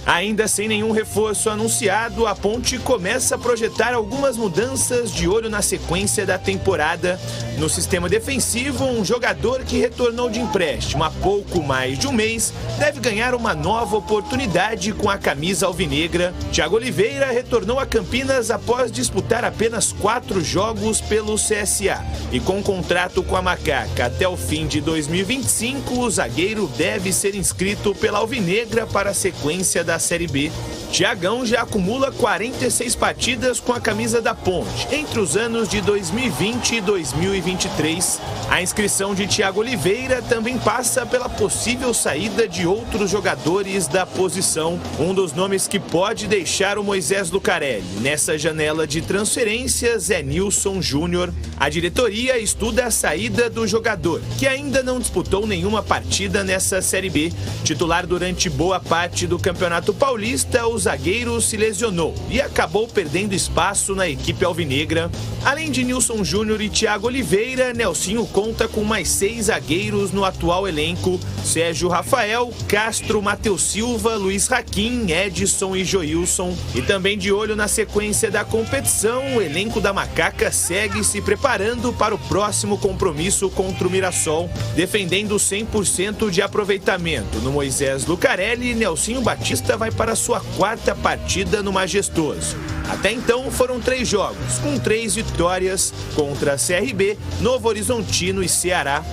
Ainda sem nenhum reforço anunciado, a Ponte começa a projetar algumas mudanças de olho na sequência da temporada. No sistema defensivo, um jogador que retornou de empréstimo há pouco mais de um mês deve ganhar uma nova oportunidade com a camisa alvinegra. Thiago Oliveira retornou a Campinas após disputar apenas 4 jogos pelo CSA. E com um contrato com a Macaca até o fim de 2025, o zagueiro deve ser inscrito pela alvinegra para a sequência da Série B. Thiagão já acumula 46 partidas com a camisa da Ponte entre os anos de 2020 e 2023. A inscrição de Thiago Oliveira também passa pela possível saída de outros jogadores da posição. Um dos nomes que pode deixar o Moisés Lucarelli nessa janela de transferências é Nilson Júnior. A diretoria estuda a saída do jogador, que ainda não disputou nenhuma partida nessa Série B. Titular durante boa parte do Campeonato Paulista, o zagueiro se lesionou e acabou perdendo espaço na equipe alvinegra. Além de Nilson Júnior e Thiago Oliveira, Nelsinho conta com mais 6 zagueiros no atual elenco: Sérgio Rafael, Castro, Matheus Silva, Luiz Raquim, Edson e Joilson. E também de olho na sequência da competição, o elenco da Macaca segue se preparando para o próximo compromisso contra o Mirassol. Defendendo 100% de aproveitamento no Moisés Lucarelli, Nelsinho Batista vai para sua 4ª partida no Majestoso. Até então foram 3 jogos, com 3 vitórias contra CRB, Novo Horizontino e Ceará.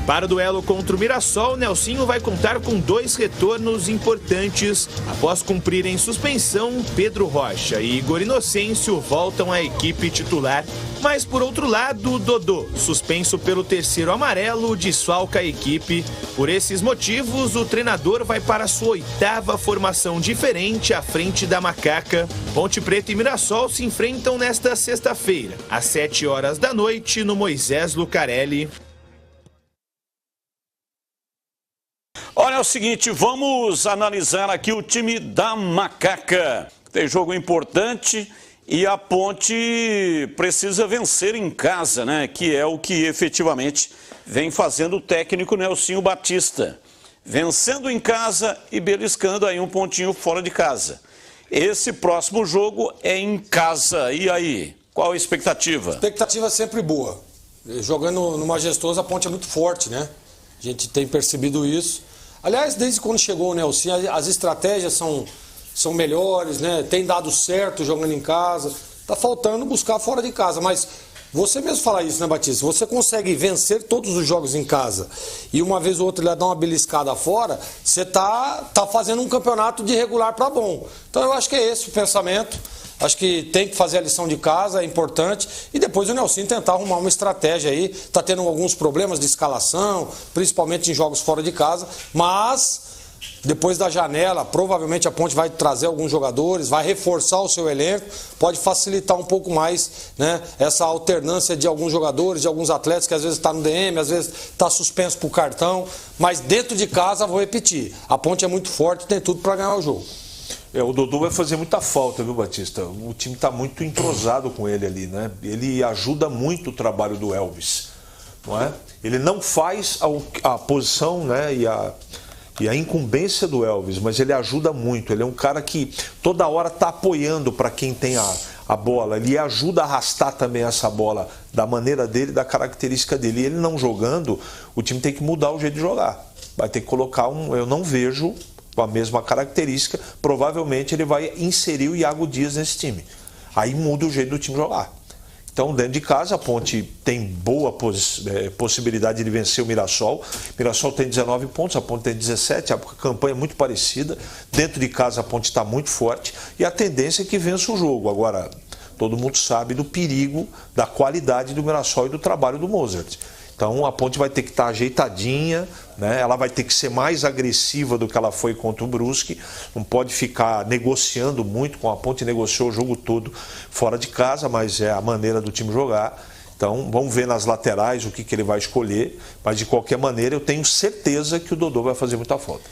Para o duelo contra o Mirassol, Nelsinho vai contar com 2 retornos importantes. Após cumprirem suspensão, Pedro Rocha e Igor Inocêncio voltam à equipe titular. Mas, por outro lado, Dodô, suspenso pelo 3º amarelo, desfalca a equipe. Por esses motivos, o treinador vai para a sua 8ª formação diferente à frente da Macaca. Ponte Preta e Mirassol se enfrentam nesta sexta-feira, às 7 horas da noite, no Moisés Lucarelli. Olha, é o seguinte, vamos analisar aqui o time da Macaca. Tem jogo importante e a Ponte precisa vencer em casa, né? Que é o que efetivamente vem fazendo o técnico Nelsinho Batista. Vencendo em casa e beliscando aí um pontinho fora de casa. Esse próximo jogo é em casa. E aí, qual a expectativa? Expectativa sempre boa. Jogando no Majestoso, a Ponte é muito forte, né? A gente tem percebido isso. Aliás, desde quando chegou o Nelsinho, as estratégias são melhores, né? Tem dado certo jogando em casa. Tá faltando buscar fora de casa, mas você mesmo fala isso, né, Batista? Você consegue vencer todos os jogos em casa e uma vez ou outra ele dá uma beliscada fora, você tá fazendo um campeonato de regular para bom. Então eu acho que é esse o pensamento. Acho que tem que fazer a lição de casa, é importante. E depois o Nelsinho tentar arrumar uma estratégia aí. Está tendo alguns problemas de escalação, principalmente em jogos fora de casa. Mas, depois da janela, provavelmente a Ponte vai trazer alguns jogadores, vai reforçar o seu elenco. Pode facilitar um pouco mais, né, essa alternância de alguns jogadores, de alguns atletas que às vezes está no DM, às vezes está suspenso por cartão. Mas dentro de casa, vou repetir, a Ponte é muito forte, tem tudo para ganhar o jogo. O Dodô vai fazer muita falta, viu, Batista? O time está muito entrosado com ele ali, né? Ele ajuda muito o trabalho do Elvis, não é? Ele não faz a posição, né, e a incumbência do Elvis, mas ele ajuda muito. Ele é um cara que toda hora está apoiando para quem tem a bola. Ele ajuda a arrastar também essa bola da maneira dele, da característica dele. E ele não jogando, o time tem que mudar o jeito de jogar. Vai ter que colocar eu não vejo com a mesma característica, provavelmente ele vai inserir o Iago Dias nesse time. Aí muda o jeito do time jogar. Então, dentro de casa, a Ponte tem boa possibilidade de vencer o Mirassol. O Mirassol tem 19 pontos, a Ponte tem 17, a campanha é muito parecida. Dentro de casa, a Ponte está muito forte e a tendência é que vença o jogo. Agora, todo mundo sabe do perigo, da qualidade do Mirassol e do trabalho do Mozart. Então a Ponte vai ter que estar ajeitadinha, né? Ela vai ter que ser mais agressiva do que ela foi contra o Brusque, não pode ficar negociando muito, com a Ponte negociou o jogo todo fora de casa, mas é a maneira do time jogar. Então vamos ver nas laterais o que ele vai escolher, mas de qualquer maneira eu tenho certeza que o Dodô vai fazer muita falta.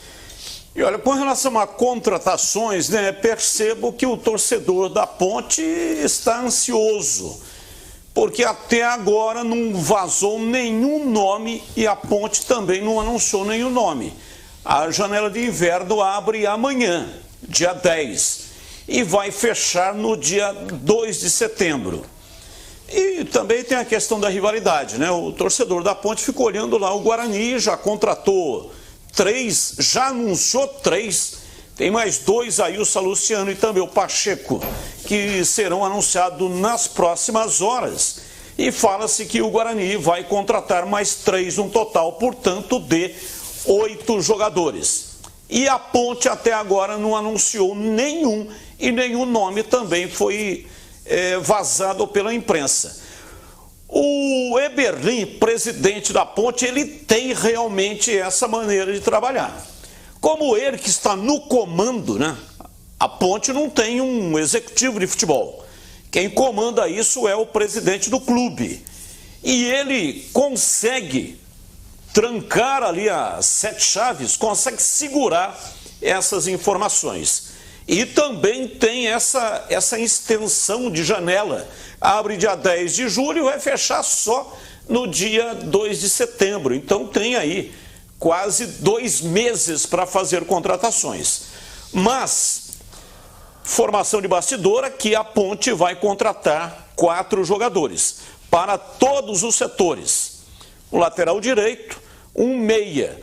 E olha, com relação a contratações, né, percebo que o torcedor da Ponte está ansioso. Porque até agora não vazou nenhum nome e a Ponte também não anunciou nenhum nome. A janela de inverno abre amanhã, dia 10, e vai fechar no dia 2 de setembro. E também tem a questão da rivalidade, né? O torcedor da Ponte ficou olhando lá o Guarani, já contratou 3, já anunciou 3, tem mais 2 aí, o Salustiano e também o Pacheco, que serão anunciados nas próximas horas. E fala-se que o Guarani vai contratar mais 3, um total, portanto, de 8 jogadores. E a Ponte até agora não anunciou nenhum, e nenhum nome também foi vazado pela imprensa. O Eberlin, presidente da Ponte, ele tem realmente essa maneira de trabalhar. Como ele que está no comando, né? A Ponte não tem um executivo de futebol. Quem comanda isso é o presidente do clube. E ele consegue trancar ali as 7 chaves, consegue segurar essas informações. E também tem essa extensão de janela. Abre dia 10 de julho e vai fechar só no dia 2 de setembro. Então tem aí quase 2 meses para fazer contratações. Mas, formação de bastidor, que a Ponte vai contratar 4 jogadores para todos os setores. Um lateral direito, um meia,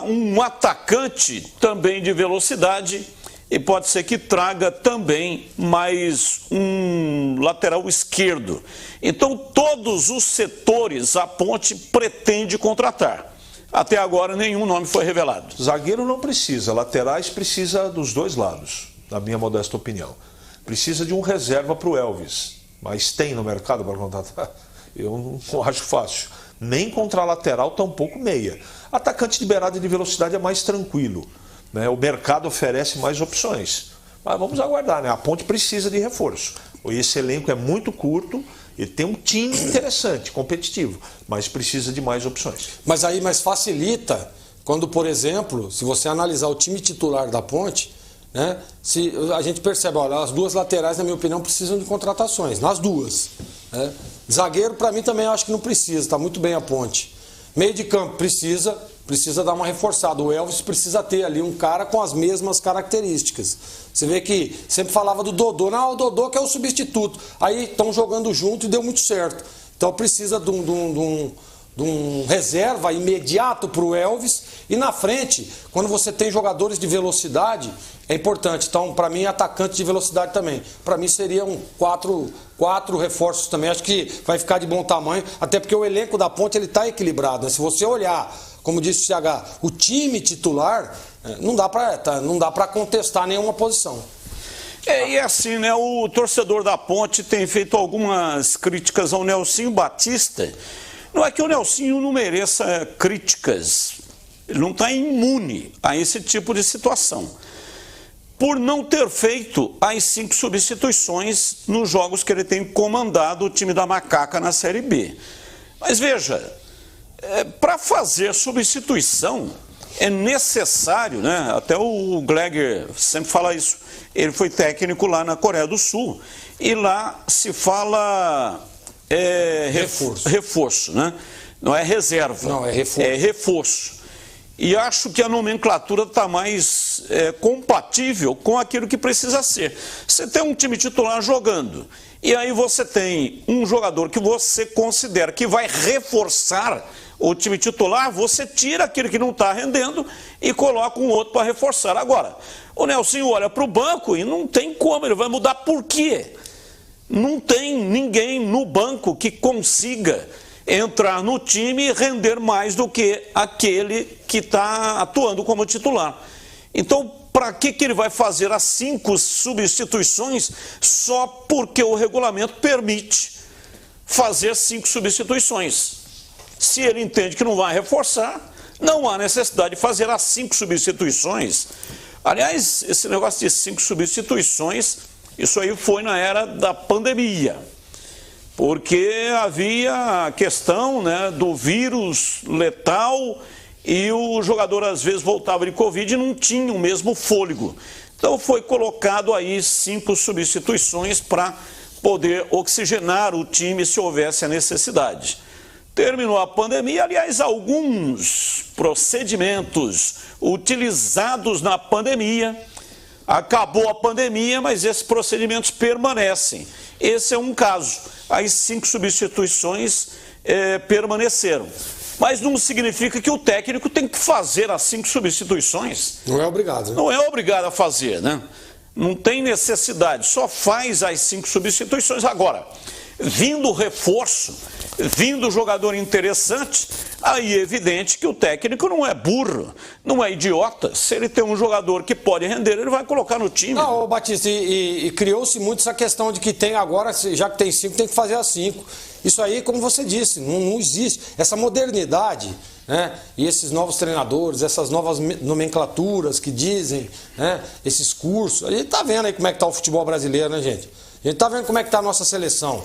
um atacante também de velocidade, e pode ser que traga também mais um lateral esquerdo. Então, todos os setores a Ponte pretende contratar. Até agora, nenhum nome foi revelado. Zagueiro não precisa, laterais precisa dos 2 lados, na minha modesta opinião. Precisa de um reserva para o Elvis, mas tem no mercado para contratar? Eu não acho fácil. Nem contra lateral, tampouco meia. Atacante de beirada e de velocidade é mais tranquilo. Né? O mercado oferece mais opções. Mas vamos aguardar, né? A Ponte precisa de reforço. Esse elenco é muito curto, ele tem um time interessante, competitivo, mas precisa de mais opções. Mas aí mais facilita quando, por exemplo, se você analisar o time titular da Ponte, né? Se a gente percebe, olha, as 2 laterais, na minha opinião, precisam de contratações, nas 2. Né? Zagueiro, para mim, também acho que não precisa, está muito bem a Ponte. Meio de campo precisa dar uma reforçada. O Elvis precisa ter ali um cara com as mesmas características. Você vê que sempre falava do Dodô. Não, o Dodô que é o substituto. Aí estão jogando junto e deu muito certo. Então precisa de um reserva imediato para o Elvis. E na frente, quando você tem jogadores de velocidade, é importante. Então, para mim, atacante de velocidade também. Para mim, seriam 4 reforços também. Acho que vai ficar de bom tamanho. Até porque o elenco da Ponte está equilibrado. Né? Se você olhar, como disse o CH, o time titular, não dá para contestar nenhuma posição. E assim, né? O torcedor da Ponte tem feito algumas críticas ao Nelsinho Batista. Não é que o Nelsinho não mereça críticas. Ele não está imune a esse tipo de situação. Por não ter feito as 5 substituições nos jogos que ele tem comandado o time da Macaca na Série B. Mas veja, para fazer substituição é necessário, né? Até o Gleger sempre fala isso. Ele foi técnico lá na Coreia do Sul e lá se fala reforço, né? Não é reserva. Não, é reforço. É reforço. E acho que a nomenclatura está mais compatível com aquilo que precisa ser. Você tem um time titular jogando, e aí você tem um jogador que você considera que vai reforçar o time titular, você tira aquele que não está rendendo e coloca um outro para reforçar. Agora, o Nelsinho olha para o banco e não tem como, ele vai mudar por quê? Não tem ninguém no banco que consiga entrar no time e render mais do que aquele que está atuando como titular. Então, para que ele vai fazer as 5 substituições só porque o regulamento permite fazer 5 substituições? Se ele entende que não vai reforçar, não há necessidade de fazer as 5 substituições. Aliás, esse negócio de 5 substituições, isso aí foi na era da pandemia. Porque havia a questão, né, do vírus letal e o jogador às vezes voltava de Covid e não tinha o mesmo fôlego. Então foi colocado aí 5 substituições para poder oxigenar o time se houvesse a necessidade. Terminou a pandemia, aliás, alguns procedimentos utilizados na pandemia Acabou a pandemia, mas esses procedimentos permanecem. Esse é um caso. As 5 substituições permaneceram. Mas não significa que o técnico tem que fazer as 5 substituições. Não é obrigado. Né? Não é obrigado a fazer, né? Não tem necessidade, só faz as 5 substituições. Agora, vindo reforço, vindo jogador interessante, aí é evidente que o técnico não é burro, não é idiota. Se ele tem um jogador que pode render, ele vai colocar no time. Não, Batista, e criou-se muito essa questão de que tem agora, já que tem 5, tem que fazer as 5. Isso aí, como você disse, não existe. Essa modernidade, né, e esses novos treinadores, essas novas nomenclaturas que dizem, né, esses cursos, a gente tá vendo aí como é que tá o futebol brasileiro, né, gente? A gente tá vendo como é que tá a nossa seleção.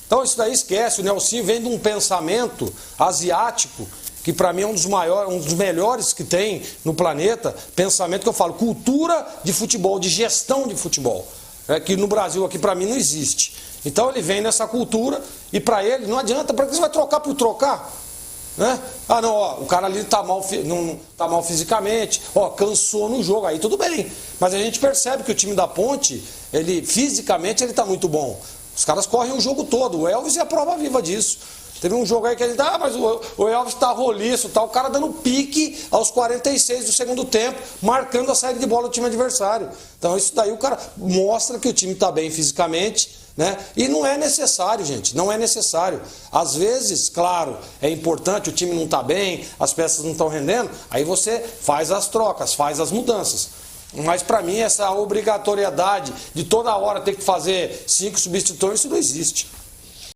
Então isso daí esquece, o Nelsinho vem de um pensamento asiático, que para mim é um dos maiores, um dos melhores que tem no planeta, pensamento que eu falo, cultura de futebol, de gestão de futebol, que no Brasil aqui para mim não existe. Então ele vem nessa cultura e para ele não adianta, para que você vai trocar por trocar? Né? Ah não, ó, o cara ali tá mal fisicamente, ó, cansou no jogo, aí tudo bem. Mas a gente percebe que o time da Ponte, ele fisicamente ele tá muito bom. Os caras correm o jogo todo, o Elvis é a prova viva disso. Teve um jogo aí que ele mas o Elvis tá roliço, tá, o cara dando pique aos 46 do segundo tempo, marcando a saída de bola do time adversário. Então isso daí o cara mostra que o time tá bem fisicamente, né? E não é necessário, gente, não é necessário. Às vezes, claro, é importante, o time não tá bem, as peças não estão rendendo, aí você faz as trocas, faz as mudanças. Mas para mim essa obrigatoriedade de toda hora ter que fazer 5 substituições, isso não existe.